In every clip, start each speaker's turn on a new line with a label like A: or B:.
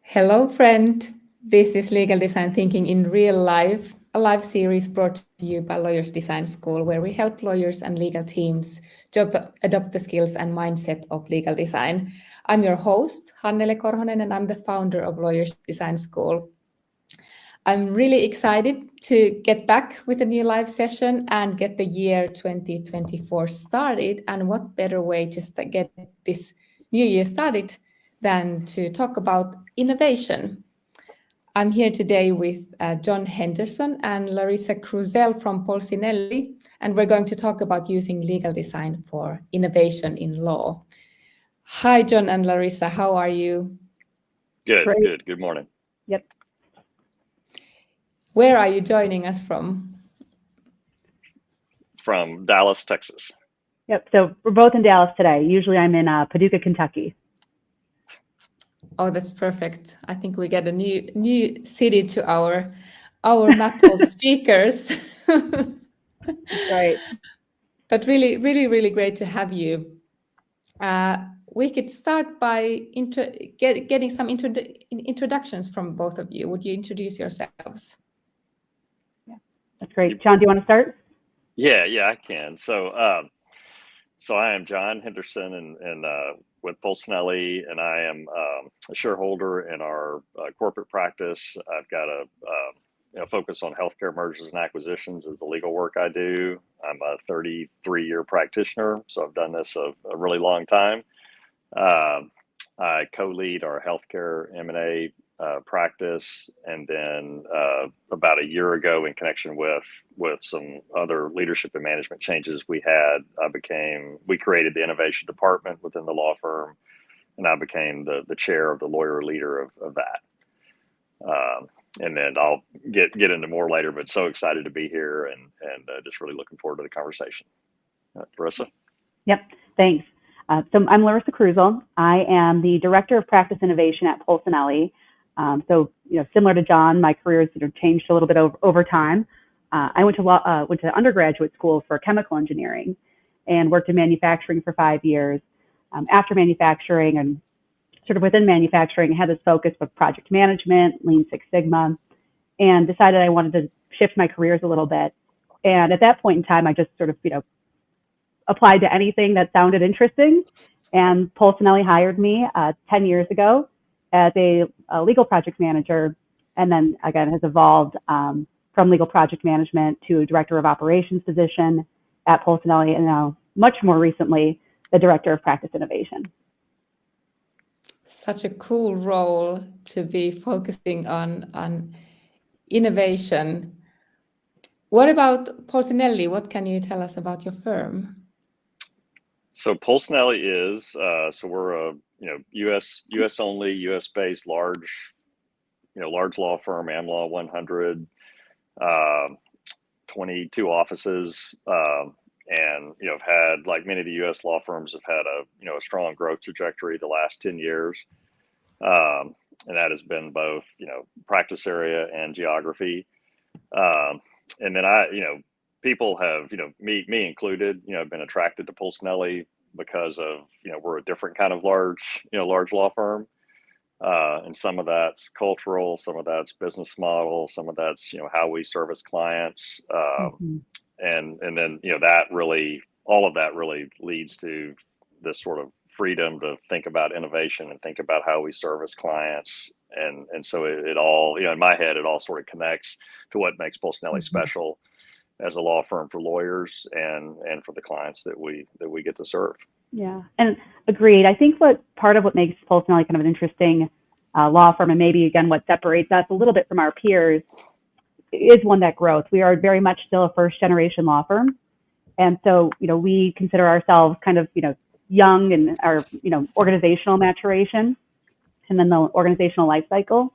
A: Hello, friend. This is Legal Design Thinking in Real Life, a live series brought to you by Lawyers Design School, where we help lawyers and legal teams to adopt the skills and mindset of legal design. I'm your host, Hannele Korhonen, and I'm the founder of Lawyers Design School. I'm really excited to get back with a new live session and get the year 2024 started. And what better way to get this new year started than to talk about innovation? I'm here today with Jon Henderson and Larissa Kruzel from Polsinelli, and we're going to talk about using legal design for innovation in law. Hi, Jon and Larissa, how are you?
B: Good,
C: Great.
B: good. Good morning.
C: Yep.
A: Where are you joining us from?
B: From Dallas, Texas.
C: Yep. So we're both in Dallas today. Usually I'm in Paducah, Kentucky.
A: Oh, that's perfect. I think we get a new city to our map of speakers.
C: Right.
A: But really great to have you. We could start by getting some introductions from both of you. Would you introduce yourselves?
C: Yeah, that's great. Jon, do you want to start?
B: Yeah, I can. So I am Jon Henderson, and with Polsinelli, and I am a shareholder in our corporate practice. I've got a focus on healthcare mergers and acquisitions is the legal work I do. I'm a 33-year practitioner, so I've done this a really long time. I co-lead our Health-Care M&A practice, and then about a year ago, in connection with some other leadership and management changes we had, we created the innovation department within the law firm, and I became the chair of the lawyer leader of that. And then I'll get into more later, but so excited to be here and just really looking forward to the conversation. Larissa?
C: Yep, thanks. So I'm Larissa Kruzel. I am the Director of Practice Innovation at Polsinelli. So, similar to Jon, my career has changed a little bit over time. I went to undergraduate school for chemical engineering and worked in manufacturing for 5 years. After manufacturing and sort of within manufacturing, I had this focus of project management, Lean Six Sigma, and decided I wanted to shift my careers a little bit. And at that point in time, I just sort of, applied to anything that sounded interesting. And Polsinelli hired me 10 years ago as a legal project manager, and then again has evolved from legal project management to a director of operations position at Polsinelli, and now much more recently, the director of practice innovation.
A: Such a cool role to be focusing on innovation. What about Polsinelli? What can you tell us about your firm?
B: So Polsinelli is so we're a U.S. only, U.S. based large law firm, AMLaw 100, 22 offices, and have had, like many of the U.S. law firms, have had a strong growth trajectory the last 10 years, and that has been both practice area and geography, and then people have, me included, have been attracted to Polsinelli because of, we're a different kind of large law firm. And some of that's cultural, some of that's business model, some of that's, how we service clients. And then, all of that really leads to this sort of freedom to think about innovation and think about how we service clients. And so it all, in my head, it all sort of connects to what makes Polsinelli special as a law firm for lawyers and for the clients that we get to serve.
C: Yeah, and agreed. I think part of what makes Polsinelli kind of an interesting law firm, and maybe again what separates us a little bit from our peers, is one, that growth. We are very much still a first generation law firm, and so we consider ourselves kind of young in our organizational maturation, and then the organizational life cycle.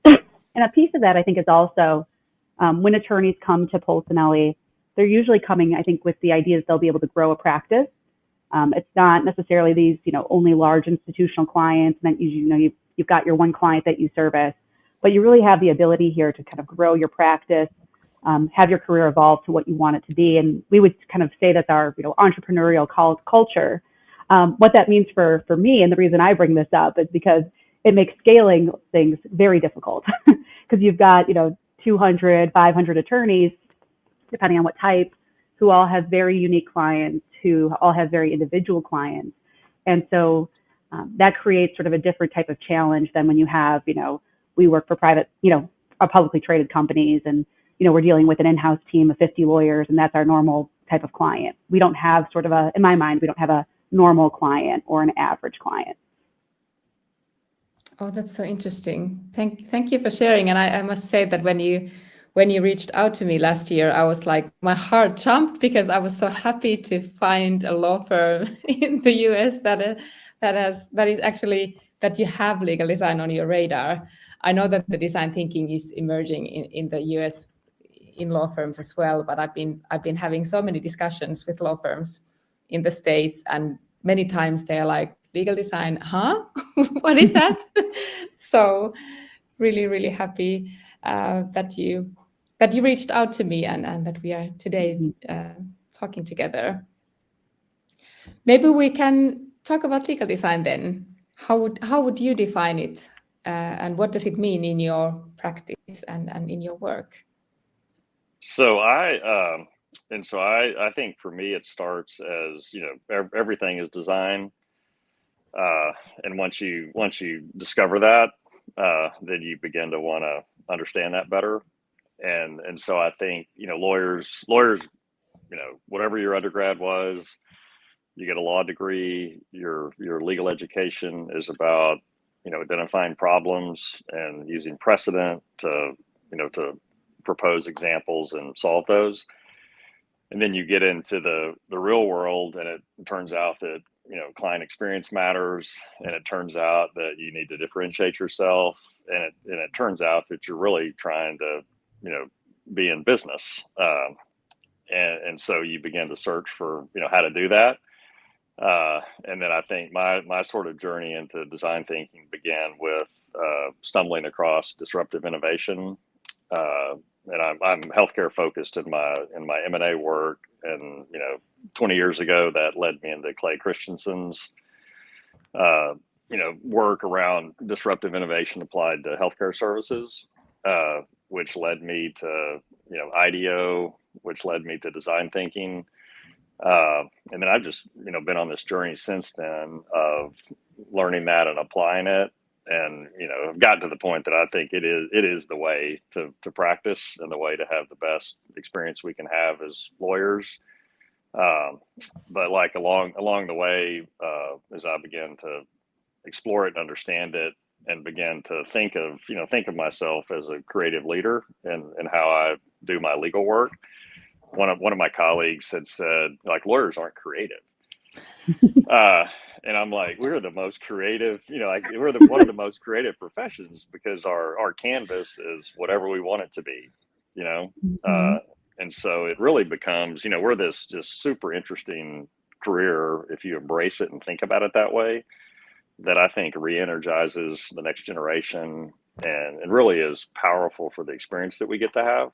C: And a piece of that, I think, is also when attorneys come to Polsinelli, they're usually coming, I think, with the idea that they'll be able to grow a practice. It's not necessarily these, only large institutional clients, and then you've got your one client that you service, but you really have the ability here to kind of grow your practice, have your career evolve to what you want it to be. And we would kind of say that's our, entrepreneurial culture. What that means for me, and the reason I bring this up, is because it makes scaling things very difficult because you've got, 200, 500 attorneys, depending on what type, who all have very unique clients, who all have very individual clients. And so that creates sort of a different type of challenge than when you have, we work for private, publicly traded companies, and, we're dealing with an in-house team of 50 lawyers, and that's our normal type of client. We don't have sort of in my mind, we don't have a normal client or an average client.
A: Oh, that's so interesting. Thank you for sharing. And I must say that when you reached out to me last year, I was like, my heart jumped because I was so happy to find a law firm in the US that you have legal design on your radar. I know that the design thinking is emerging in the US in law firms as well, but I've been having so many discussions with law firms in the States, and many times they're like, legal design, huh? What is that? So really, really happy that you reached out to me and that we are today talking together. Maybe we can talk about legal design then. How would you define it, and what does it mean in your practice and in your work?
B: So I think for me it starts as everything is design, and once you discover that, then you begin to want to understand that better, and so I think lawyers, whatever your undergrad was, you get a law degree. Your legal education is about identifying problems and using precedent to propose examples and solve those. And then you get into the real world, and it turns out that client experience matters, and it turns out that you need to differentiate yourself, and it turns out that you're really trying to be in business, and so you begin to search for how to do that. And then I think my sort of journey into design thinking began with stumbling across disruptive innovation. And I'm healthcare focused in my M&A work, and 20 years ago that led me into Clay Christensen's work around disruptive innovation applied to healthcare services, which led me to IDEO, which led me to design thinking, and then I've just been on this journey since then of learning that and applying it. And I've gotten to the point that I think it is the way to practice and the way to have the best experience we can have as lawyers. But like along the way, as I began to explore it and understand it, and began to think of myself as a creative leader and how I do my legal work. One of my colleagues had said, like, lawyers aren't creative. And I'm like, we're the most creative, we're one of the most creative professions, because our canvas is whatever we want it to be, and so it really becomes, we're this just super interesting career if you embrace it and think about it that way, that I think re-energizes the next generation and really is powerful for the experience that we get to have.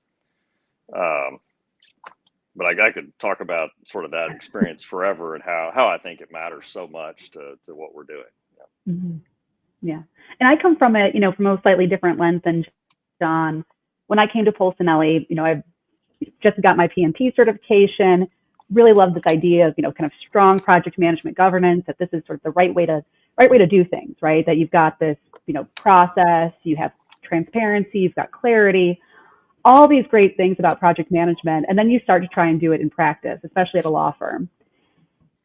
B: But I could talk about sort of that experience forever and how I think it matters so much to what we're doing.
C: Yeah. Mm-hmm. Yeah. And I come from from a slightly different lens than Jon. When I came to Polsinelli, I've just got my PMP certification, really love this idea of, kind of strong project management governance, that this is sort of the right way to do things, right? That you've got this, process, you have transparency, you've got clarity, all these great things about project management, and then you start to try and do it in practice, especially at a law firm.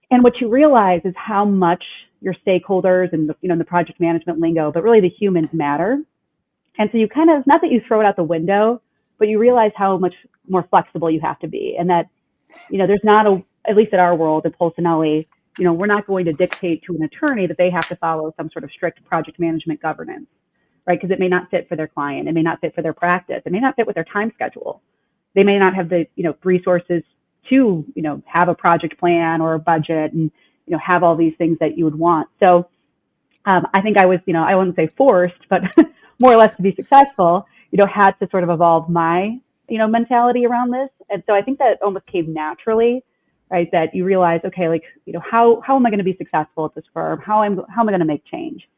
C: And what you realize is how much your stakeholders and the project management lingo, but really the humans matter. And so you kind of, not that you throw it out the window, but you realize how much more flexible you have to be, and that there's not at least at our world at Polsinelli, we're not going to dictate to an attorney that they have to follow some sort of strict project management governance. Right? Because it may not fit for their client. It may not fit for their practice. It may not fit with their time schedule. They may not have the, resources to, have a project plan or a budget and, have all these things that you would want. So I think I was, I wouldn't say forced, but more or less to be successful, had to sort of evolve my, mentality around this. And so I think that almost came naturally, right? That you realize, okay, like, how am I going to be successful at this firm? How am I going to make change?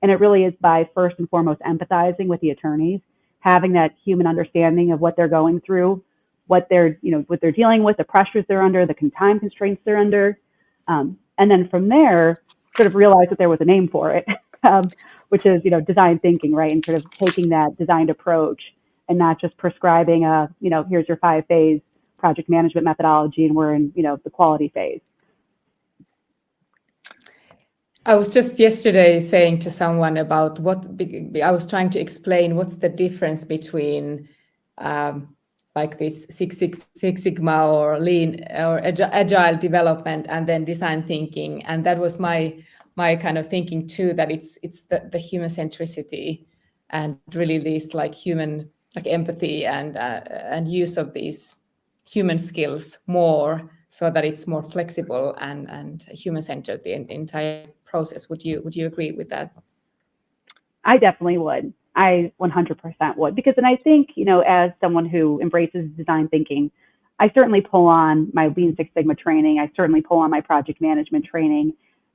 C: And it really is by first and foremost empathizing with the attorneys, having that human understanding of what they're going through, what they're dealing with, the pressures they're under, the time constraints they're under. And then from there, sort of realize that there was a name for it, which is, design thinking, right? And sort of taking that designed approach and not just prescribing here's your 5-phase project management methodology and we're in, the quality phase.
A: I was just yesterday saying to someone about I was trying to explain what's the difference between like this Six Sigma or lean or agile development and then design thinking. And that was my kind of thinking too, that it's the human centricity and really these like human, like empathy and use of these human skills more so that it's more flexible and human-centered, the entire process. Would you agree with that?
C: I definitely would. I 100% would, because then I think, as someone who embraces design thinking, I certainly pull on my Lean Six Sigma training. I certainly pull on my project management training.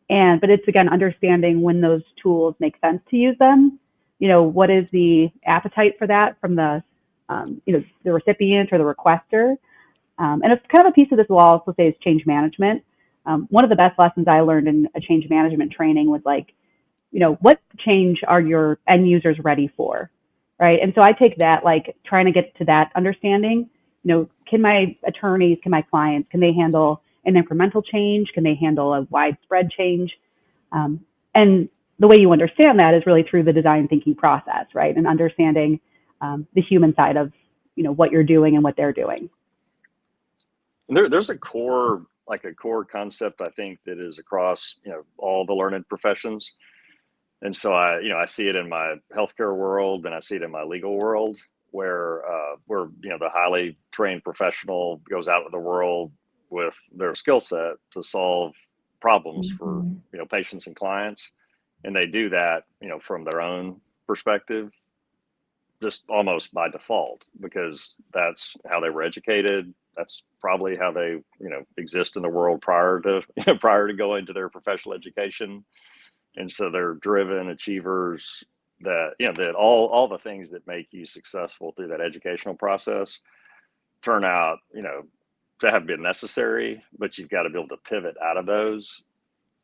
C: But it's, again, understanding when those tools make sense to use them. What is the appetite for that from the recipient or the requester? And it's kind of a piece of this we'll also say is change management. One of the best lessons I learned in a change management training was like, what change are your end users ready for, right? And so I take that, like trying to get to that understanding, can my attorneys, can my clients, can they handle an incremental change? Can they handle a widespread change? And the way you understand that is really through the design thinking process, right? And understanding the human side of, what you're doing and what they're doing.
B: There's a core concept, I think, that is across, all the learned professions. And so I see it in my healthcare world and I see it in my legal world where the highly trained professional goes out in the world with their skill set to solve problems for, patients and clients. And they do that, from their own perspective, just almost by default, because that's how they were educated. That's probably how they, exist in the world prior to going to their professional education. And so they're driven achievers that all the things that make you successful through that educational process turn out, to have been necessary, but you've got to be able to pivot out of those.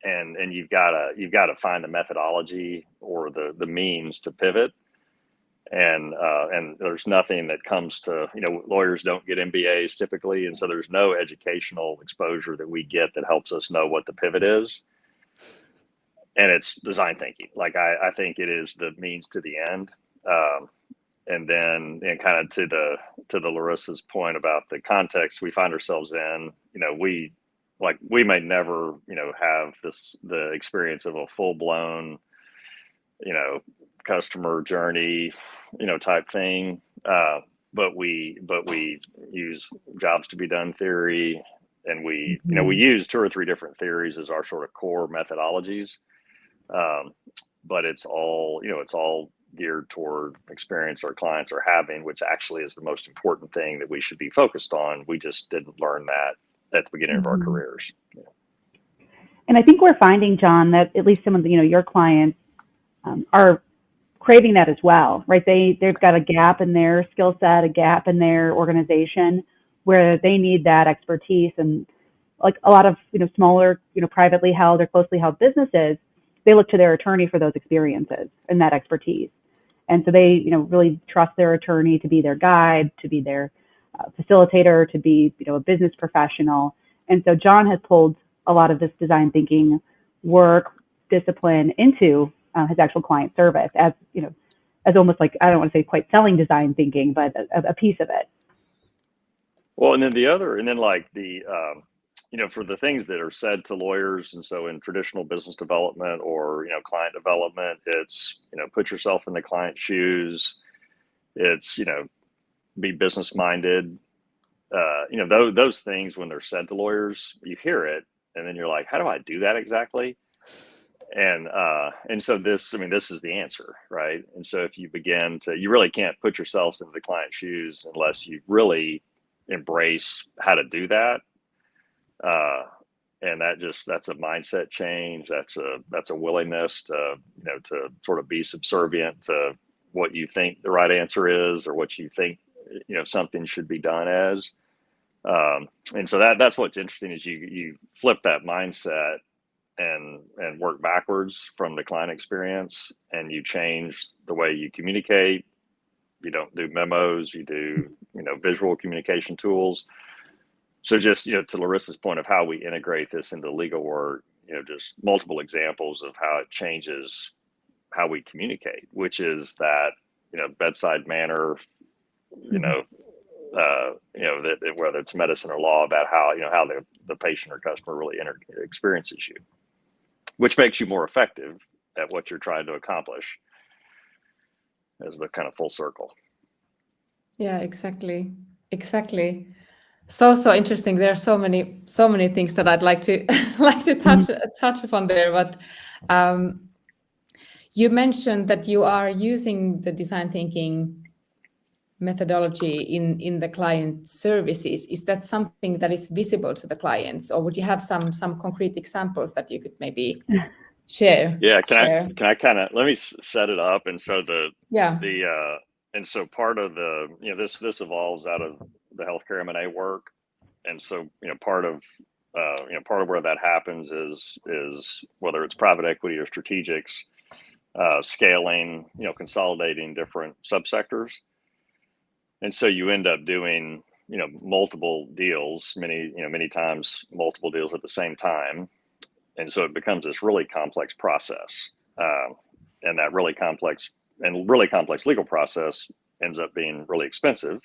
B: And you've got to find the methodology or the means to pivot. And there's nothing that comes to, lawyers don't get MBAs typically. And so there's no educational exposure that we get that helps us know what the pivot is. And it's design thinking. Like, I think it is the means to the end. And then, kind of to the Larissa's point about the context we find ourselves in, we may never, have the experience of a full blown, customer journey, type thing. But we use jobs to be done theory, and we use 2 or 3 different theories as our sort of core methodologies. But it's all geared toward experience our clients are having, which actually is the most important thing that we should be focused on. We just didn't learn that at the beginning of our careers.
C: And I think we're finding, Jon, that at least some of the, your clients are craving that as well, right? They've got a gap in their skill set, a gap in their organization where they need that expertise. And like a lot of, smaller, privately held or closely held businesses, they look to their attorney for those experiences and that expertise. And so they, really trust their attorney to be their guide, to be their facilitator, to be, a business professional. And so Jon has pulled a lot of this design thinking work, discipline into his actual client service as almost like, I don't want to say quite selling design thinking, but a piece of it.
B: Well, and then like the, for the things that are said to lawyers, and so in traditional business development or, client development, it's, put yourself in the client's shoes. It's, be business minded. Those things, when they're said to lawyers, you hear it and then you're like, how do I do that exactly? And so this is the answer, right? And so if you you really can't put yourselves into the client's shoes unless you really embrace how to do that. And that's a mindset change. That's a willingness to, to sort of be subservient to what you think the right answer is, or what you think, something should be done as. And so that's what's interesting is you flip that mindset and work backwards from the client experience, and you change the way you communicate. You don't do memos, you do, visual communication tools. So just, to Larissa's point of how we integrate this into legal work, just multiple examples of how it changes how we communicate, which is that, bedside manner, that whether it's medicine or law, about how, how the patient or customer really experiences you, which makes you more effective at what you're trying to accomplish as the kind of full circle.
A: Yeah, exactly. So interesting. There are so many things that I'd like to touch upon there. But you mentioned that you are using the design thinking methodology in the client services. Is that something that is visible to the clients, or would you have some concrete examples that you could maybe share?
B: Yeah, can I kind of let me set it up? And so and so part of the this evolves out of the healthcare M&A work, and so part of where that happens is whether it's private equity or strategics scaling, consolidating different subsectors, and so you end up doing multiple deals, many times multiple deals at the same time, and so it becomes this really complex process, and that really complex legal process ends up being really expensive.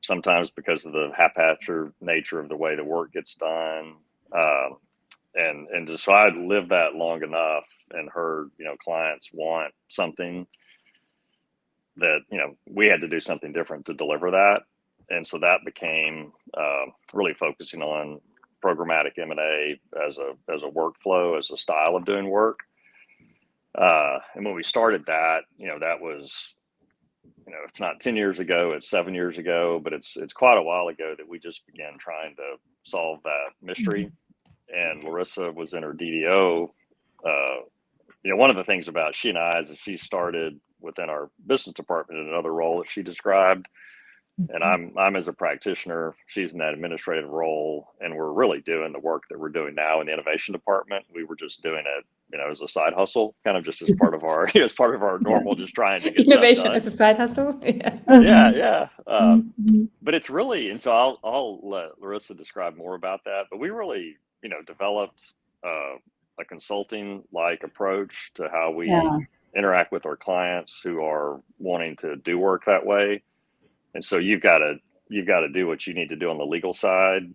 B: Sometimes because of the haphazard nature of the way the work gets done. And just, so I lived that long enough and heard, clients want something that, we had to do something different to deliver that. And so that became really focusing on programmatic M&A as a workflow, as a style of doing work. And when we started that, that was, it's not 10 years ago, it's 7 years ago, but it's quite a while ago that we just began trying to solve that mystery. And Larissa was in her DDO. One of the things about she and I is that she started within our business department in another role that she described. And I'm as a practitioner, she's in that administrative role, and we're really doing the work that we're doing now in the innovation department. We were just doing it, as a side hustle, kind of just as part of our normal, just trying to get
A: innovation as a side hustle.
B: Yeah. But it's really, and so I'll let Larissa describe more about that. But we really, developed a consulting-like approach to how we interact with our clients who are wanting to do work that way. And so you've got to do what you need to do on the legal side,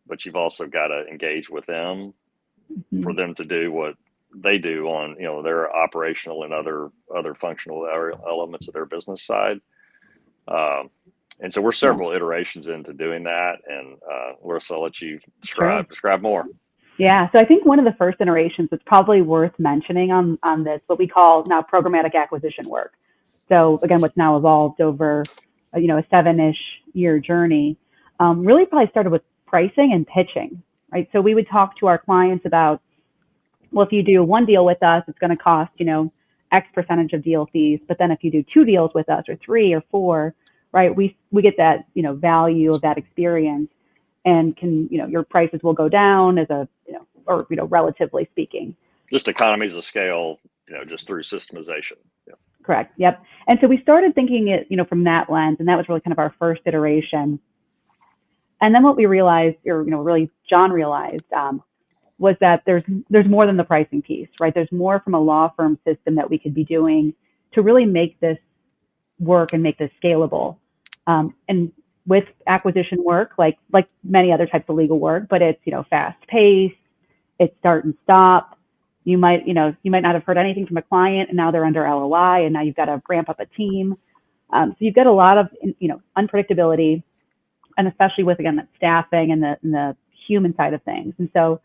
B: but you've also got to engage with them for them to do what they do on, their operational and other functional elements of their business side. And so we're several iterations into doing that. And Larissa, I'll let you describe more.
C: Yeah, so I think one of the first iterations that's probably worth mentioning on this, what we call now programmatic acquisition work. So again, what's now evolved over a 7-ish year journey, really probably started with pricing and pitching, right? So we would talk to our clients about, well, if you do one deal with us, it's going to cost, X percentage of deal fees. But then if you do 2 deals with us, or 3 or 4, right, we get that, value of that experience, and can, your prices will go down as relatively speaking.
B: Just economies of scale, just through systemization. Yeah.
C: Correct. Yep. And so we started thinking it, from that lens, and that was really kind of our first iteration. And then what we realized, or really Jon realized, was that there's more than the pricing piece, right? There's more from a law firm system that we could be doing to really make this work and make this scalable. And with acquisition work, like many other types of legal work, but it's fast paced, it's start and stop. You might not have heard anything from a client, and now they're under LOI, and now you've got to ramp up a team. So you've got a lot of unpredictability, and especially with, again, that staffing and the human side of things. And so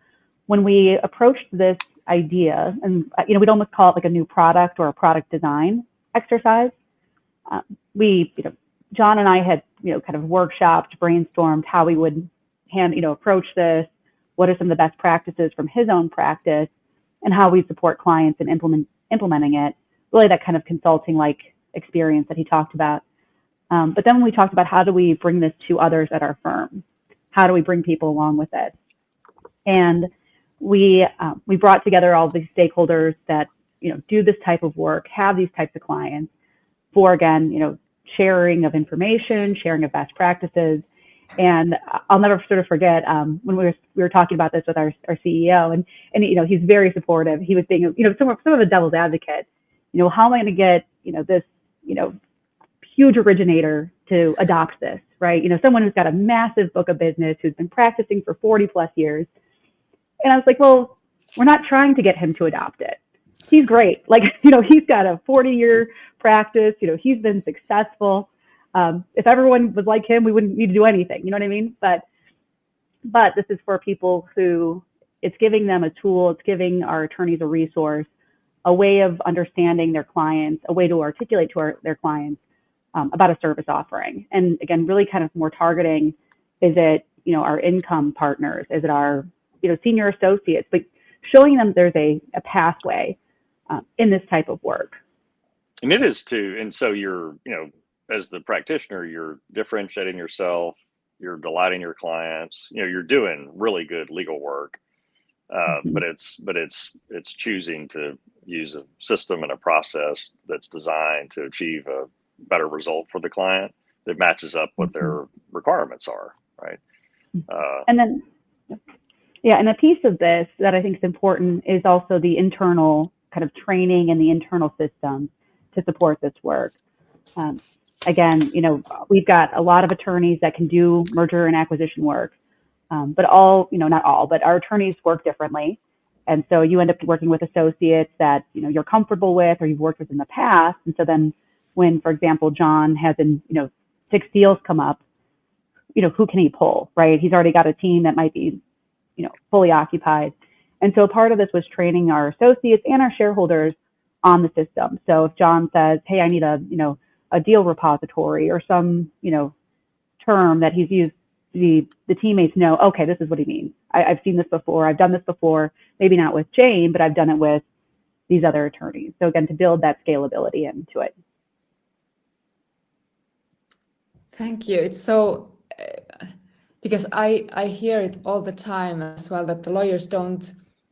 C: when we approached this idea, and we'd almost call it like a new product or a product design exercise, Jon and I had kind of workshopped, brainstormed how we would approach this, what are some of the best practices from his own practice, and how we support clients in implementing it. Really that kind of consulting-like experience that he talked about. But then when we talked about how do we bring this to others at our firm, how do we bring people along with it? And we brought together all these stakeholders that, do this type of work, have these types of clients for, again, sharing of information, sharing of best practices. And I'll never sort of forget when we were talking about this with our CEO, and he's very supportive. He was being, some of the devil's advocate. How am I going to get, this, huge originator to adopt this, right? Someone who's got a massive book of business, who's been practicing for 40 plus years. And I was like, well, we're not trying to get him to adopt it. He's great. Like, he's got a 40-year practice. He's been successful. If everyone was like him, we wouldn't need to do anything. You know what I mean? But this is for people who, it's giving them a tool. It's giving our attorneys a resource, a way of understanding their clients, a way to articulate to their clients about a service offering. And again, really kind of more targeting, is it, our income partners? Is it our, senior associates? But showing them there's a pathway in this type of work.
B: And it is too. And so you're, as the practitioner, you're differentiating yourself, you're delighting your clients, you're doing really good legal work. But it's choosing to use a system and a process that's designed to achieve a better result for the client that matches up what their requirements are, right?
C: And then, and a piece of this that I think is important is also the internal kind of training and the internal systems to support this work. Again, we've got a lot of attorneys that can do merger and acquisition work, but not all, but our attorneys work differently. And so you end up working with associates that, you're comfortable with or you've worked with in the past. And so then when, for example, Jon has, 6 deals come up, who can he pull, right? He's already got a team that might be, fully occupied. And so part of this was training our associates and our shareholders on the system. So if Jon says, hey, I need a deal repository or some, term that he's used, the teammates know, okay, this is what he means. I've seen this before. I've done this before, maybe not with Jane, but I've done it with these other attorneys. So again, to build that scalability into it.
A: Thank you. It's so, because I hear it all the time as well, that the lawyers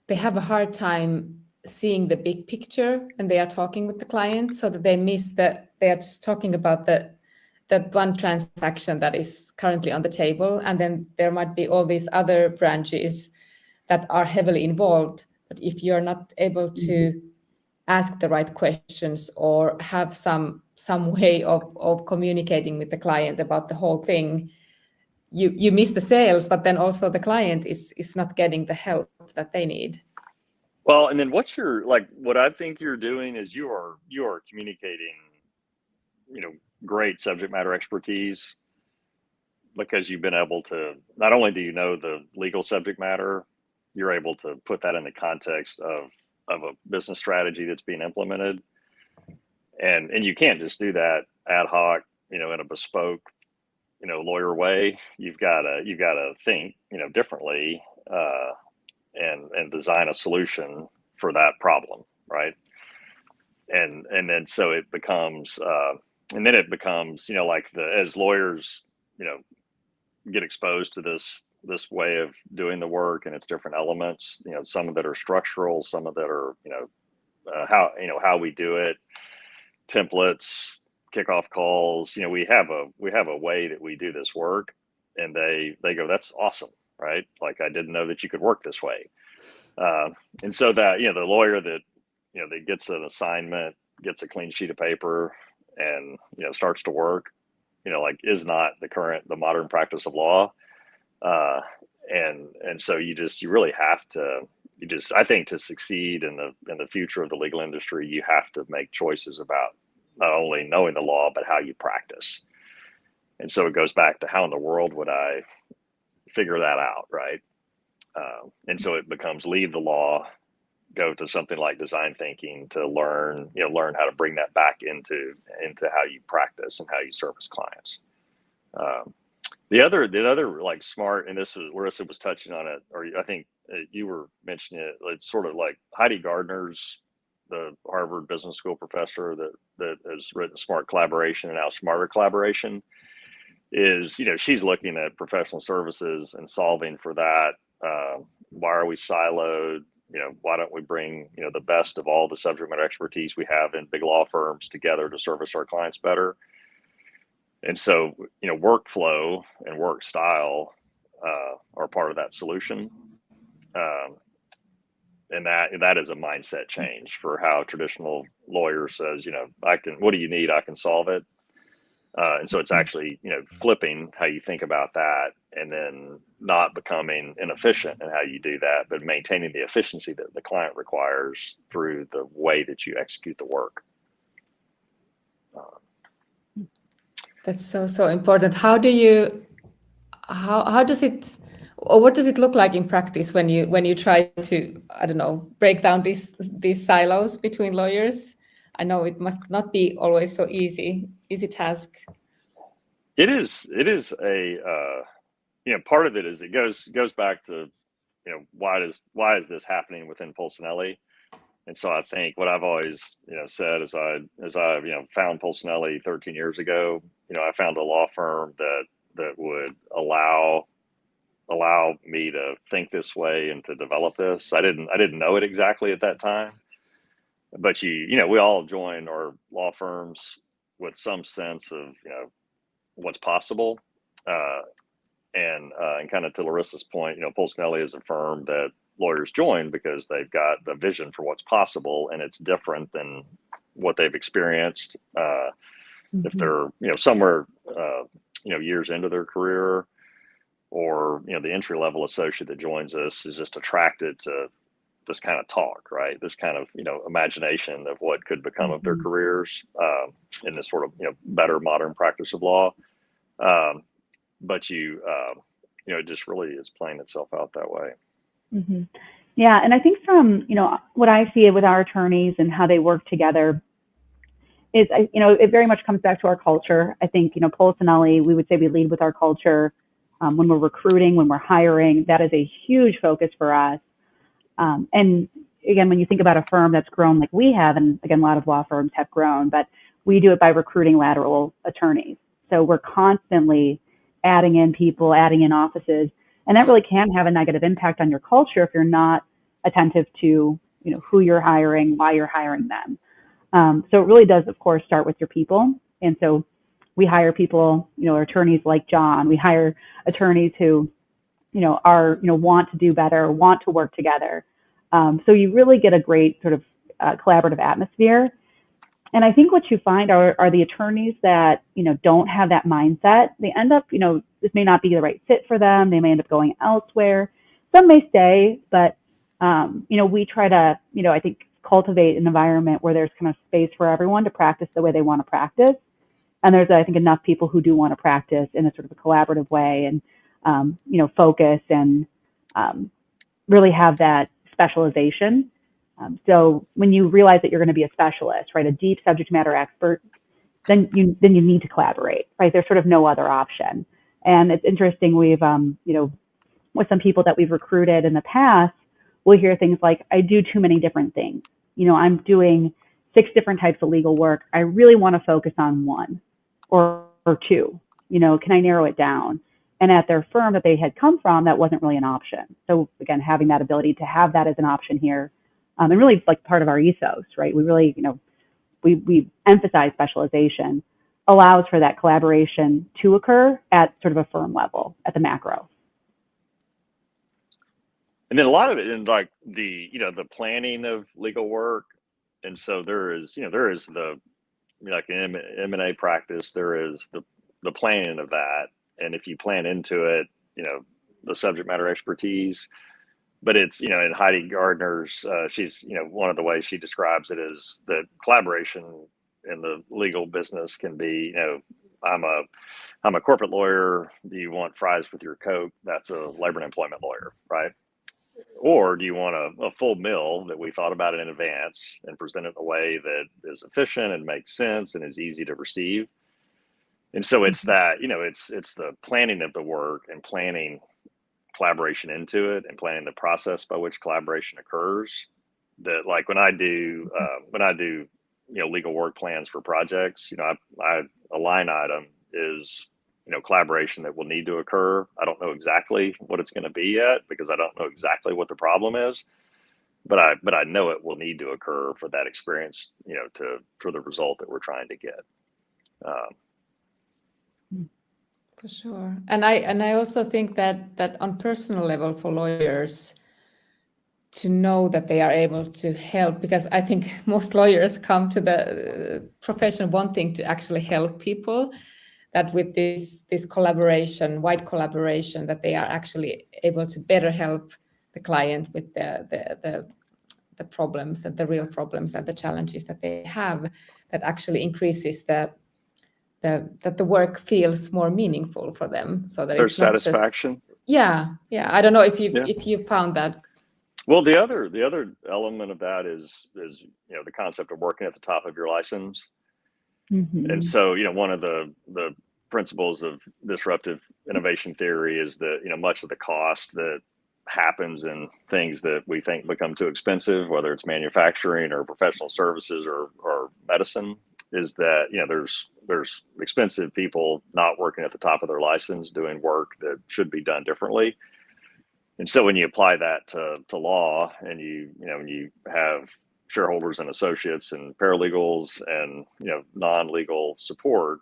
A: they have a hard time seeing the big picture when they are talking with the client, so that they miss that they are just talking about that one transaction that is currently on the table. And then there might be all these other branches that are heavily involved. But if you're not able to ask the right questions or have some way of communicating with the client about the whole thing, you miss the sales, but then also the client is not getting the help that they need.
B: Well, and then what I think you're doing is you are communicating, great subject matter expertise, because you've been able to, not only do you know the legal subject matter, you're able to put that in the context of a business strategy that's being implemented. And you can't just do that ad hoc, in a bespoke, lawyer way. You've got to think, differently, and design a solution for that problem, right? And then so it becomes, as lawyers, get exposed to this way of doing the work and its different elements, some of that are structural, some of that are, how we do it, templates, kickoff calls. We have a way that we do this work, and they go, that's awesome, right? Like, I didn't know that you could work this way. And so that, the lawyer that, that gets an assignment, gets a clean sheet of paper and, starts to work, is not the modern practice of law. And so you really have to, I think, to succeed in the future of the legal industry, you have to make choices about not only knowing the law, but how you practice. And so it goes back to, how in the world would I figure that out, right? And so it becomes leave the law, go to something like design thinking to learn how to bring that back into how you practice and how you service clients. The other like smart, and this was Larissa was touching on it, or I think you were mentioning it. It's sort of like Heidi Gardner's, the Harvard Business School professor that has written Smart Collaboration and now Smarter Collaboration. Is, she's looking at professional services and solving for that. Why are we siloed? Why don't we bring the best of all the subject matter expertise we have in big law firms together to service our clients better? And so, workflow and work style are part of that solution. And that is a mindset change for how traditional lawyer says, what do you need? I can solve it. And so it's actually, flipping how you think about that, and then not becoming inefficient in how you do that, but maintaining the efficiency that the client requires through the way that you execute the work.
A: That's so important. How does it, or what does it look like in practice when you try to, I don't know, break down these silos between lawyers? I know it must not be always so easy task.
B: It is a part of it is it goes back to why is this happening within Polsinelli? And so I think what I've always said as I found Polsinelli 13 years ago, I found a law firm that would allow me to think this way and to develop this. I didn't know it exactly at that time, but we all join our law firms with some sense of what's possible, and kind of to Larissa's point, Polsinelli is a firm that lawyers join because they've got the vision for what's possible, and it's different than what they've experienced. If they're somewhere years into their career, or the entry level associate that joins us is just attracted to this kind of talk, right? This kind of imagination of what could become of their careers in this sort of better modern practice of law. But it just really is playing itself out that way.
C: Mm-hmm. Yeah, and I think from what I see with our attorneys and how they work together is it very much comes back to our culture. I think Polsinelli, we would say we lead with our culture when we're recruiting, when we're hiring. That is a huge focus for us. And again, when you think about a firm that's grown like we have, and again, a lot of law firms have grown, but we do it by recruiting lateral attorneys. So we're constantly adding in people, adding in offices, and that really can have a negative impact on your culture if you're not attentive to who you're hiring, why you're hiring them. So it really does, of course, start with your people. And so we hire people, attorneys like Jon. We hire attorneys who are want to do better, want to work together. So you really get a great sort of collaborative atmosphere. And I think what you find are the attorneys that, don't have that mindset. They end up, this may not be the right fit for them. They may end up going elsewhere. Some may stay, but, we try to, I think, cultivate an environment where there's kind of space for everyone to practice the way they want to practice. And there's, I think, enough people who do want to practice in a sort of a collaborative way and, focus and really have that specialization. So when you realize that you're going to be a specialist, right, a deep subject matter expert, then you need to collaborate, right? There's sort of no other option. And it's interesting. We've, with some people that we've recruited in the past, we'll hear things like, I do too many different things. I'm doing 6 different types of legal work. I really want to focus on one or 2. Can I narrow it down? And at their firm that they had come from, that wasn't really an option. So again, having that ability to have that as an option here, and really like part of our ethos, right? We really, we emphasize specialization, allows for that collaboration to occur at sort of a firm level, at the macro.
B: And then a lot of it in like the planning of legal work. And so there is the, like in M&A practice, there is the planning of that. And if you plan into it, the subject matter expertise, but it's, in Heidi Gardner's, she's, one of the ways she describes it is that collaboration in the legal business can be, I'm a corporate lawyer. Do you want fries with your Coke? That's a labor and employment lawyer, right? Or do you want a full meal that we thought about in advance and present it in a way that is efficient and makes sense and is easy to receive? And so it's that, it's the planning of the work and planning collaboration into it and planning the process by which collaboration occurs. That, like, when I do legal work plans for projects, a line item is, collaboration that will need to occur. I don't know exactly what it's going to be yet, because I don't know exactly what the problem is, but I know it will need to occur for that experience, for the result that we're trying to get.
A: For sure. And I also think that on personal level for lawyers to know that they are able to help, because I think most lawyers come to the profession wanting to actually help people, that with this collaboration, wide collaboration, that they are actually able to better help the client with the problems, that the real problems, that the challenges that they have, that actually increases that the work feels more meaningful for them, so that
B: There's
A: it's not
B: satisfaction.
A: Yeah. I don't know if you found that.
B: Well, the other element of that is the concept of working at the top of your license.
C: Mm-hmm.
B: And so, one of the principles of disruptive innovation theory is that, much of the cost that happens in things that we think become too expensive, whether it's manufacturing or professional services or medicine, is that, there's expensive people not working at the top of their license doing work that should be done differently. And so when you apply that to law, and when you have shareholders and associates and paralegals and non-legal support,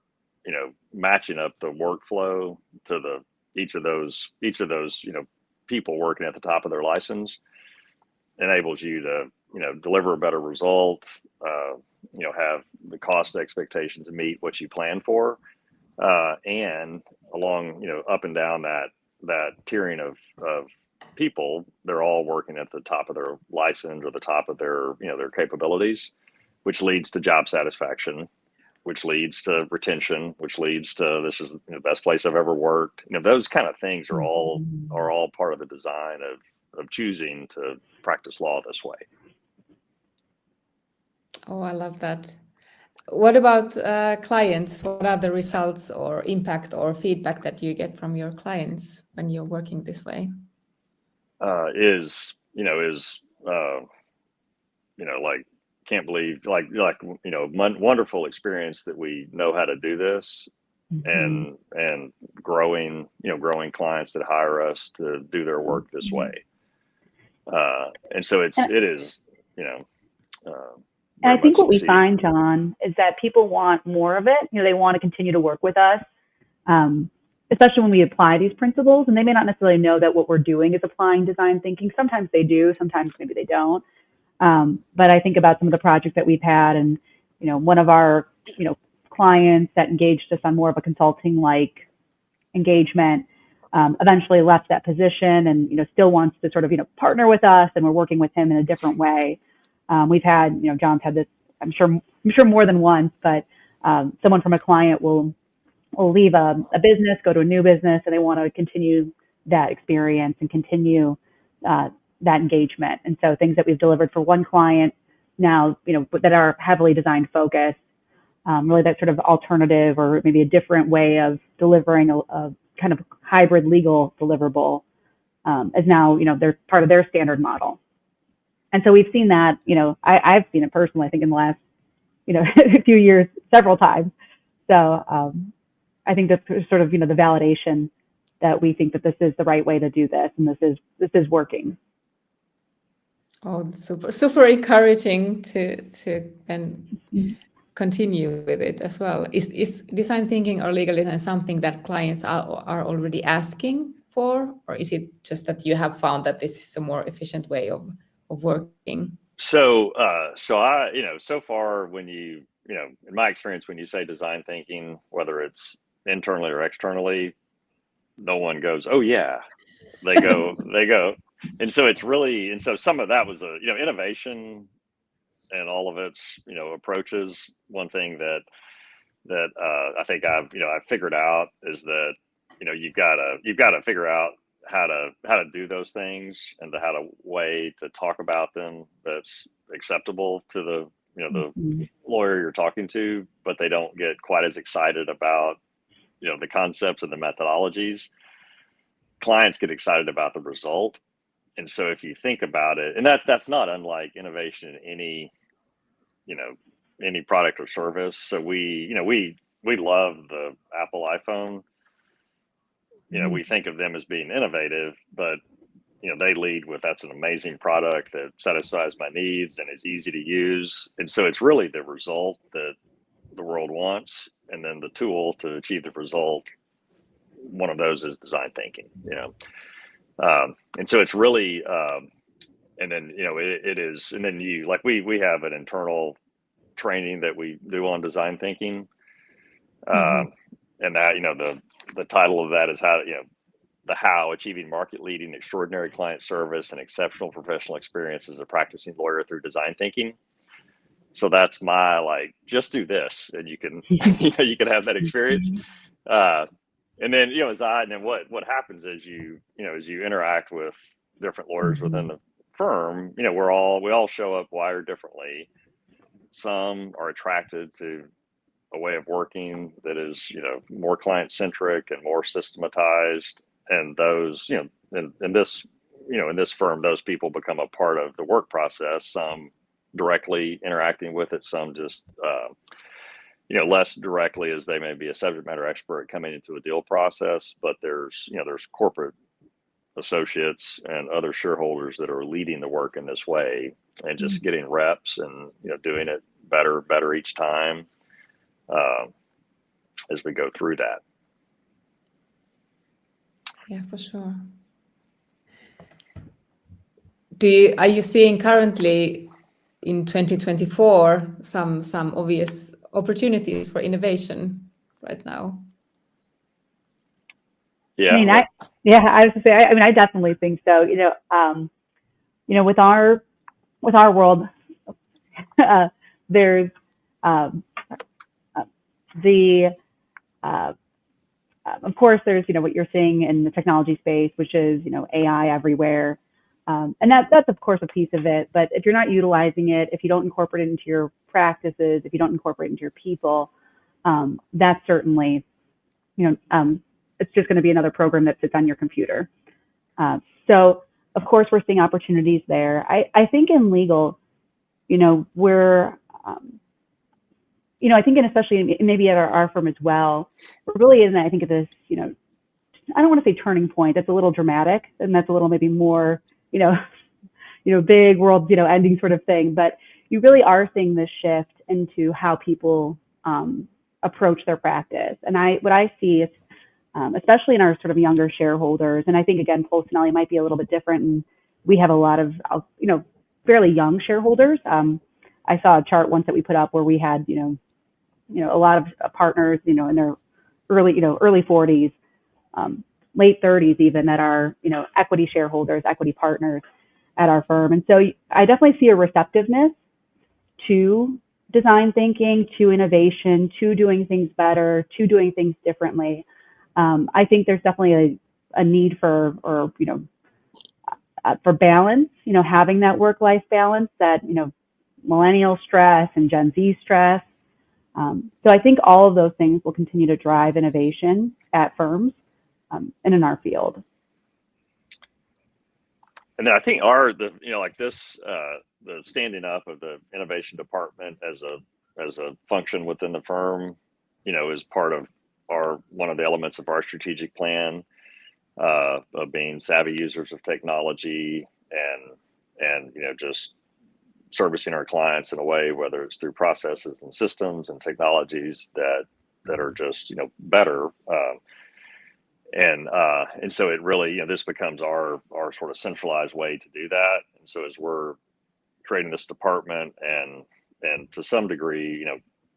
B: matching up the workflow to each of those people working at the top of their license enables you to deliver a better result, have the cost expectations meet what you plan for, and along up and down that tiering of people, they're all working at the top of their license or the top of their their capabilities, which leads to job satisfaction, which leads to retention, which leads to this is the best place I've ever worked. Those kind of things are all part of the design of choosing to practice law this way.
A: Oh, I love that. What about clients? What are the results or impact or feedback that you get from your clients when you're working this way?
B: Like, can't believe, like wonderful experience that we know how to do this, and growing clients that hire us to do their work this way. And so it is.
C: And I think what we find, Jon, is that people want more of it. They want to continue to work with us, especially when we apply these principles. And they may not necessarily know that what we're doing is applying design thinking. Sometimes they do, sometimes maybe they don't. But I think about some of the projects that we've had, and one of our clients that engaged us on more of a consulting-like engagement eventually left that position, and still wants to sort of partner with us, and we're working with him in a different way. We've had, Jon's had this, I'm sure more than once, but someone from a client will leave a business, go to a new business, and they want to continue that experience and continue that engagement. And so things that we've delivered for one client now, that are heavily design focused, really that sort of alternative or maybe a different way of delivering a kind of hybrid legal deliverable, is now, they're part of their standard model. And so we've seen that, I've seen it personally, I think in the last, few years, several times. So I think that's sort of, the validation that we think that this is the right way to do this, and this is working.
A: Oh, super encouraging to then continue with it as well. Is design thinking or legal design something that clients are already asking for, or is it just that you have found that this is a more efficient way of working?
B: So I, so far, when in my experience, when you say design thinking, whether it's internally or externally, no one goes, oh yeah, they go. And so it's really, and so some of that was innovation and all of its, approaches. One thing that I think I've figured out is that, you've got to figure out how to do those things, and how to way to talk about them that's acceptable to the the lawyer you're talking to, but they don't get quite as excited about the concepts and the methodologies, clients get excited about the result. And so if you think about it, and that's not unlike innovation in any product or service. So we love the Apple iPhone. We think of them as being innovative, but they lead with, that's an amazing product that satisfies my needs and is easy to use. And so it's really the result that the world wants, and then the tool to achieve the result. One of those is design thinking, and so it's really, and then it is, and then we have an internal training that we do on design thinking, and that the title of that is how achieving market leading extraordinary client service and exceptional professional experience as a practicing lawyer through design thinking. So that's my just do this and you can you can have that experience. And then what happens is as you interact with different lawyers within the firm, we all show up wired differently. Some are attracted to a way of working that is more client centric and more systematized, and those in this firm, those people become a part of the work process. Some directly interacting with it, some just less directly, as they may be a subject matter expert coming into a deal process. But there's corporate associates and other shareholders that are leading the work in this way and just getting reps and doing it better each time as we go through that.
A: Yeah, for sure. Are you seeing currently in 2024 some obvious opportunities for innovation right now?
B: Yeah.
C: I was to say, I definitely think so. With our world, there's of course there's what you're seeing in the technology space, which is AI everywhere, and that's of course a piece of it. But if you're not utilizing it, if you don't incorporate it into your practices, if you don't incorporate it into your people, that's certainly it's just going to be another program that sits on your computer. So of course we're seeing opportunities there. I think in legal, we're I think, and especially maybe at our firm as well, we're really in, I think, at this, I don't want to say turning point. That's a little dramatic, and that's a little maybe more, big world, ending sort of thing. But you really are seeing this shift into how people approach their practice. And what I see is, especially in our sort of younger shareholders, and I think again, Polsinelli might be a little bit different, and we have a lot of, fairly young shareholders. I saw a chart once that we put up where we had, a lot of partners, in their early 40s, late 30s even, that are, equity shareholders, equity partners at our firm. And so I definitely see a receptiveness to design thinking, to innovation, to doing things better, to doing things differently. I think there's definitely a need for balance, having that work-life balance that, millennial stress and Gen Z stress. So I think all of those things will continue to drive innovation at firms and in our field.
B: And then I think the standing up of the innovation department as a function within the firm, is part of one of the elements of our strategic plan of being savvy users of technology and just servicing our clients in a way, whether it's through processes and systems and technologies that are just better, and so it really this becomes our sort of centralized way to do that. And so as we're creating this department and to some degree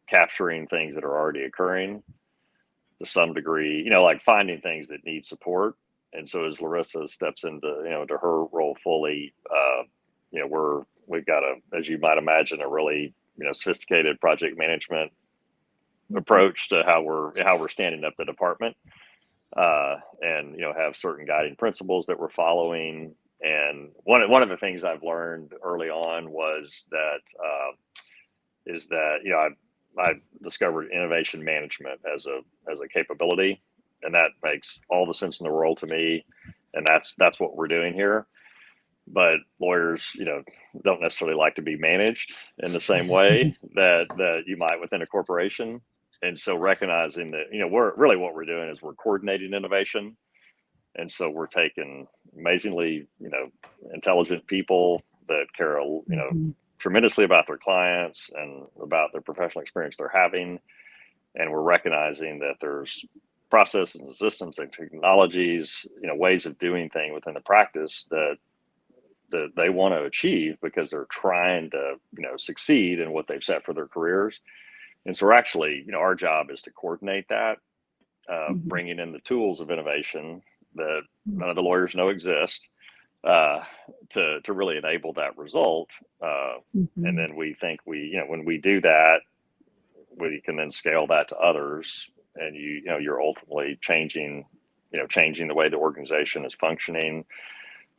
B: capturing things that are already occurring, to some degree like finding things that need support. And so as Larissa steps into to her role fully, we've got as you might imagine, a really sophisticated project management approach to how we're standing up the department, and have certain guiding principles that we're following. And one of the things I've learned early on was that I discovered innovation management as a capability, and that makes all the sense in the world to me. And that's what we're doing here. But lawyers, don't necessarily like to be managed in the same way that you might within a corporation. And so recognizing that, what we're doing is we're coordinating innovation. And so we're taking amazingly, intelligent people that care, tremendously about their clients and about their professional experience they're having. And we're recognizing that there's processes and systems and technologies, ways of doing things within the practice that they want to achieve because they're trying to, succeed in what they've set for their careers. And so we're actually, our job is to coordinate that, bringing in the tools of innovation that none of the lawyers know exist, to really enable that result. And then we think when we do that, we can then scale that to others, and you're ultimately changing the way the organization is functioning,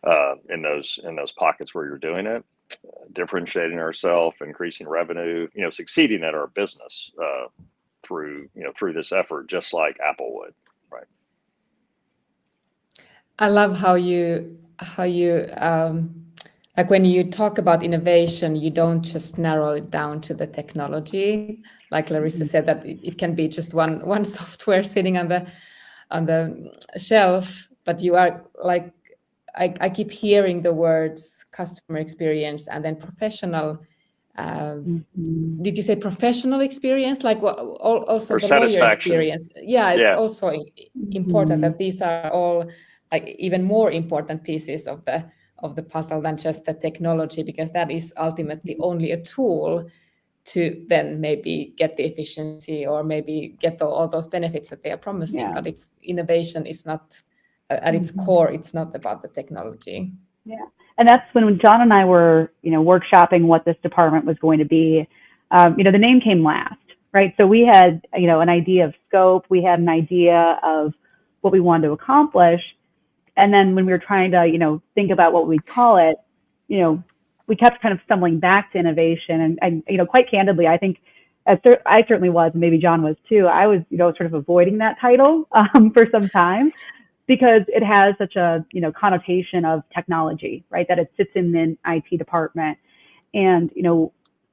B: in those pockets where you're doing it, differentiating ourselves, increasing revenue, succeeding at our business, through this effort, just like Apple would. Right.
A: I love how you like when you talk about innovation, you don't just narrow it down to the technology. Like Larissa said, that it can be just one software sitting on the shelf, but you are like, I keep hearing the words customer experience and then professional. Did you say professional experience? Like also the lawyer experience? Yeah, it's also important that these are all like even more important pieces of the puzzle than just the technology, because that is ultimately only a tool to then maybe get the efficiency or maybe get all those benefits that they are promising. But it's innovation is not at its core. It's not about the technology.
C: Yeah, and that's when Jon and I were, workshopping what this department was going to be. The name came last, right? So we had, an idea of scope. We had an idea of what we wanted to accomplish. And then when we were trying to, think about what we'd call it, we kept kind of stumbling back to innovation. And quite candidly, I think I certainly was, and maybe Jon was too. I was, sort of avoiding that title for some time, because it has such a, connotation of technology, right? That it sits in the IT department. And,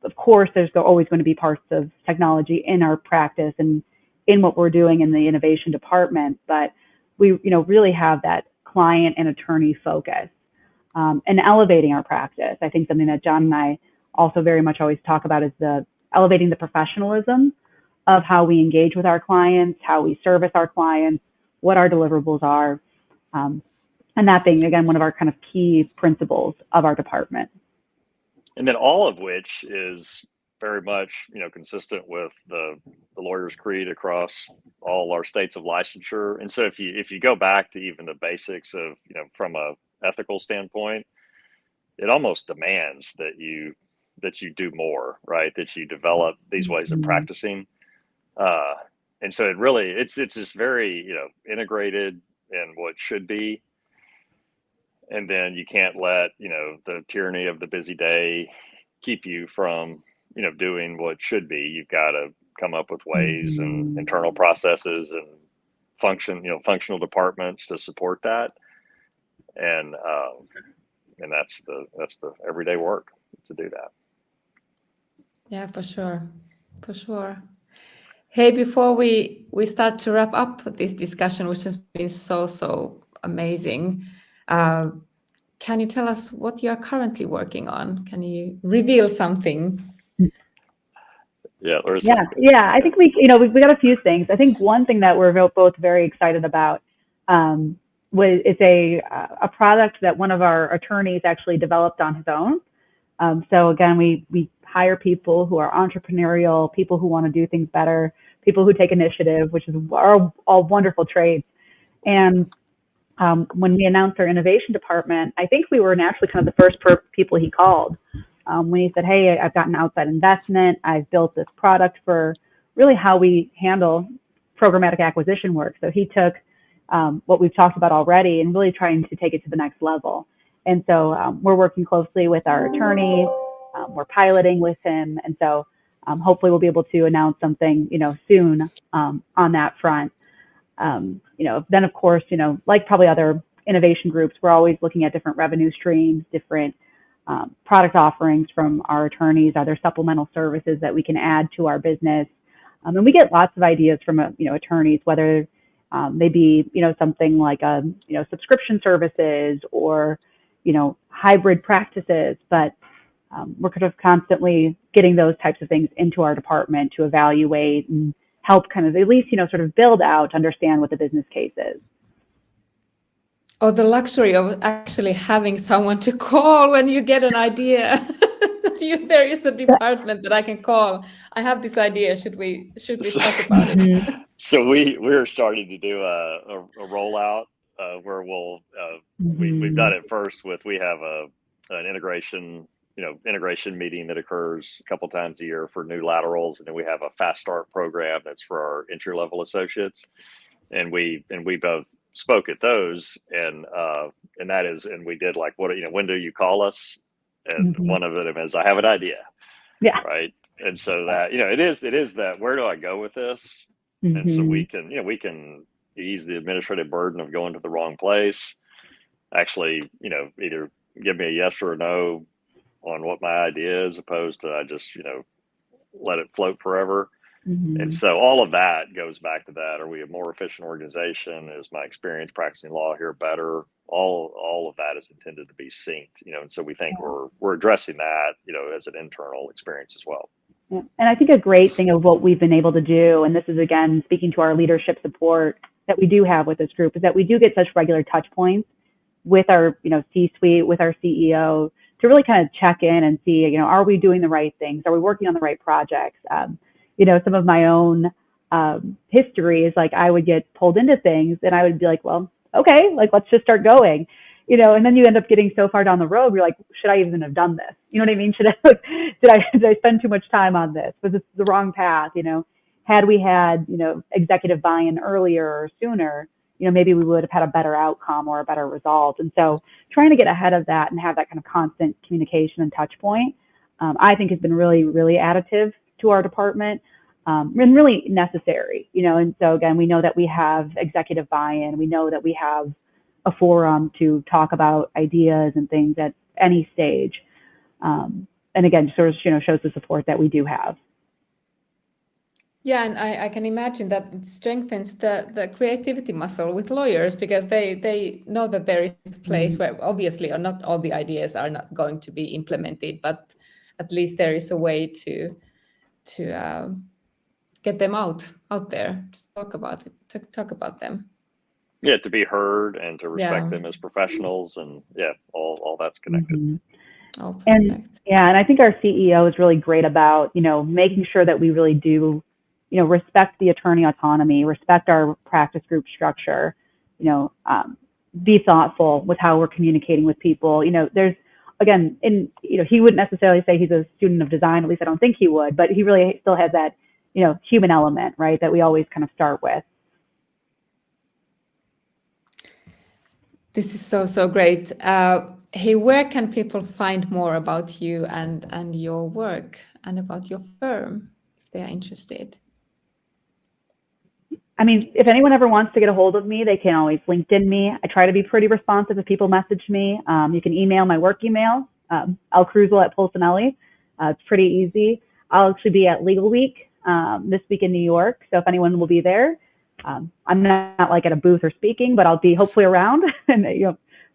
C: of course, there's always going to be parts of technology in our practice and in what we're doing in the innovation department. But we, really have that client and attorney focus, and elevating our practice. I think something that Jon and I also very much always talk about is elevating the professionalism of how we engage with our clients, how we service our clients, what our deliverables are, and that being, again, one of our kind of key principles of our department.
B: And then all of which is very much, consistent with the lawyer's creed across all our states of licensure. And so if you go back to even the basics of, from a ethical standpoint, it almost demands that you do more, right? That you develop these ways of practicing. And so it's just very, integrated in what should be. And then you can't let, the tyranny of the busy day keep you from, doing what should be. You've got to come up with ways and internal processes and functional departments to support that. And that's the everyday work to do that.
A: Yeah, for sure. Hey, before we start to wrap up this discussion, which has been so amazing, can you tell us what you are currently working on? Can you reveal something?
B: Yeah, Larissa.
C: Yeah. I think we got a few things. I think one thing that we're both very excited about it's a product that one of our attorneys actually developed on his own. So again, we hire people who are entrepreneurial, people who want to do things better, people who take initiative, which is all wonderful traits. And when we announced our innovation department, I think we were naturally kind of the first people he called. When he said, hey, I've got an outside investment, I've built this product for really how we handle programmatic acquisition work. So he took what we've talked about already and really trying to take it to the next level. And so we're working closely with our attorney. We're piloting with him. And so hopefully we'll be able to announce something, soon on that front. Then of course, like probably other innovation groups, we're always looking at different revenue streams, different product offerings from our attorneys, other supplemental services that we can add to our business. And we get lots of ideas from, attorneys, whether they be, something like, subscription services or, hybrid practices, but we're kind of constantly getting those types of things into our department to evaluate and help kind of at least, sort of build out, understand what the business case is.
A: Oh, the luxury of actually having someone to call when you get an idea. There is a department that I can call. I have this idea. Should we talk about it?
B: So we're starting to do a rollout where we've done it first with, we have an integration meeting that occurs a couple times a year for new laterals, and then we have a fast start program that's for our entry level associates, and we both spoke at those, and that is, and we did like, when do you call us? And one of them is, I have an idea.
C: Yeah.
B: Right. And so that, it is that, where do I go with this? And so we can ease the administrative burden of going to the wrong place. Actually, either give me a yes or a no on what my idea is, opposed to I just, let it float forever. And so all of that goes back to that. Are we a more efficient organization? Is my experience practicing law here better? All of that is intended to be synced, and so we think we're addressing that, as an internal experience as well.
C: Yeah. And I think a great thing of what we've been able to do, and this is again speaking to our leadership support that we do have with this group, is that we do get such regular touch points with our, C-suite, with our CEO, to really kind of check in and see, are we doing the right things? Are we working on the right projects? Some of my own history is like I would get pulled into things and I would be like, well, okay, like let's just start going, and then you end up getting so far down the road, you're like, should I even have done this? You know what I mean? Did I spend too much time on this? Was this the wrong path? Had we had, executive buy-in earlier or sooner, maybe we would have had a better outcome or a better result. And so trying to get ahead of that and have that kind of constant communication and touch point, I think has been really, really additive to our department, and really necessary, and so again, we know that we have executive buy-in, we know that we have a forum to talk about ideas and things at any stage, and again, sort of, shows the support that we do have.
A: Yeah, and I can imagine that it strengthens the creativity muscle with lawyers, because they know that there is a place where obviously not all the ideas are not going to be implemented, but at least there is a way to get them out there, to talk about them.
B: Yeah, to be heard and to respect them as professionals, and all that's connected.
A: Oh, perfect.
C: And I think our CEO is really great about, making sure that we really do, respect the attorney autonomy, respect our practice group structure, be thoughtful with how we're communicating with people. There's, again, he wouldn't necessarily say he's a student of design, at least I don't think he would, but he really still has that, human element, right, that we always kind of start with.
A: This is so great. Hey, where can people find more about you and your work and about your firm if they are interested?
C: I mean, if anyone ever wants to get a hold of me, they can always LinkedIn me. I try to be pretty responsive if people message me. You can email my work email, Kruzel@Polsinelli. It's pretty easy. I'll actually be at Legal Week this week in New York, so if anyone will be there, I'm not like at a booth or speaking, but I'll be hopefully around, and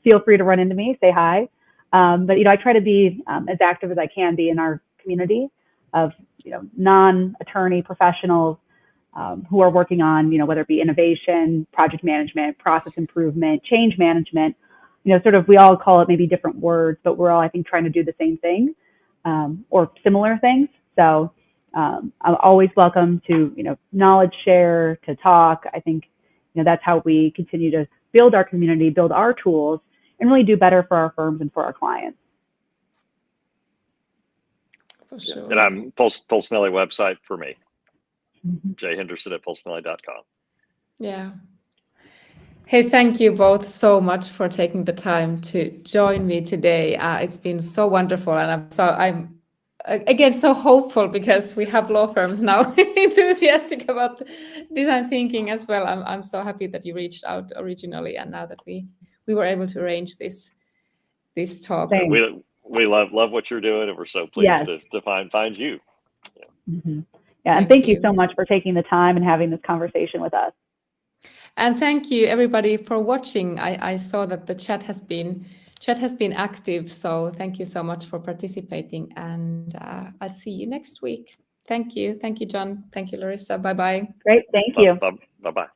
C: feel free to run into me, say hi. But I try to be as active as I can be in our community of non-attorney professionals who are working on whether it be innovation, project management, process improvement, change management. Sort of, we all call it maybe different words, but we're all, I think, trying to do the same thing or similar things. So I'm always welcome to, knowledge share, to talk. I think, that's how we continue to build our community, build our tools, and really do better for our firms and for our clients.
A: For sure.
B: And I'm Polsinelli website for me, jhenderson@polsinelli.com. Yeah.
A: Hey, thank you both so much for taking the time to join me today. It's been so wonderful, and I'm again, so hopeful because we have law firms now enthusiastic about design thinking as well. I'm so happy that you reached out originally, and now that we were able to arrange this talk.
C: Thanks.
B: We love what you're doing, and we're so pleased to find you.
C: Mm-hmm. Yeah, and thank you so much for taking the time and having this conversation with us. And
A: thank you everybody for watching. I saw that the chat has been active, so thank you so much for participating, and I'll see you next week. Thank you, Jon. Thank you, Larissa. Bye bye.
C: Great, thank you.
B: Bye bye.